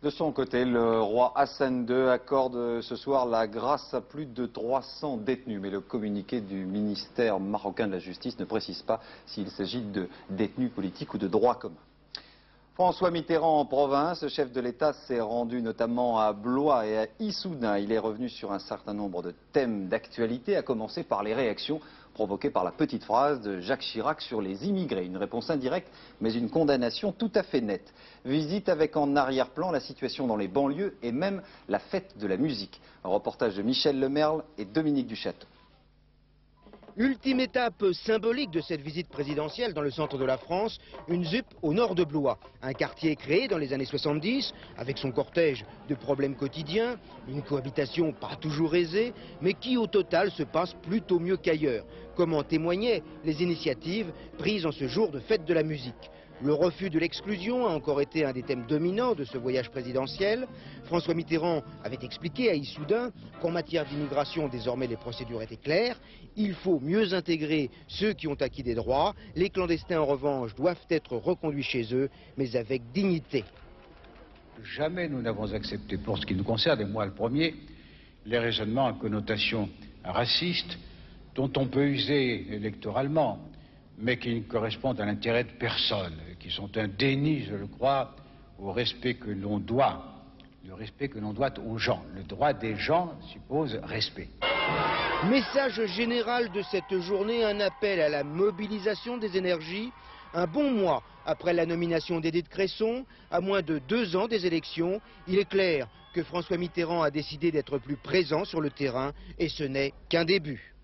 De son côté, le roi Hassan II accorde ce soir la grâce à plus de 300 détenus. Mais le communiqué du ministère marocain de la Justice ne précise pas s'il s'agit de détenus politiques ou de droit commun. François Mitterrand en province, le chef de l'État s'est rendu notamment à Blois et à Issoudun. Il est revenu sur un certain nombre de thèmes d'actualité, à commencer par les réactions provoquées par la petite phrase de Jacques Chirac sur les immigrés. Une réponse indirecte, mais une condamnation tout à fait nette. Visite avec en arrière-plan la situation dans les banlieues et même la fête de la musique. Un reportage de Michel Lemerle et Dominique Duchâteau. Ultime étape symbolique de cette visite présidentielle dans le centre de la France, une ZUP au nord de Blois. Un quartier créé dans les années 70, avec son cortège de problèmes quotidiens, une cohabitation pas toujours aisée, mais qui au total se passe plutôt mieux qu'ailleurs. Comme en témoignaient les initiatives prises en ce jour de fête de la musique. Le refus de l'exclusion a encore été un des thèmes dominants de ce voyage présidentiel. François Mitterrand avait expliqué à Issoudun qu'en matière d'immigration, désormais les procédures étaient claires. Il faut mieux intégrer ceux qui ont acquis des droits. Les clandestins, en revanche, doivent être reconduits chez eux, mais avec dignité. Jamais nous n'avons accepté, pour ce qui nous concerne, et moi le premier, les raisonnements à connotation raciste dont on peut user électoralement, mais qui ne correspondent à l'intérêt de personne, qui sont un déni, je le crois, au respect que l'on doit, aux gens. Le droit des gens suppose respect. Message général de cette journée, un appel à la mobilisation des énergies. Un bon mois après la nomination d'Édith Cresson, à moins de 2 ans des élections, il est clair que François Mitterrand a décidé d'être plus présent sur le terrain, et ce n'est qu'un début.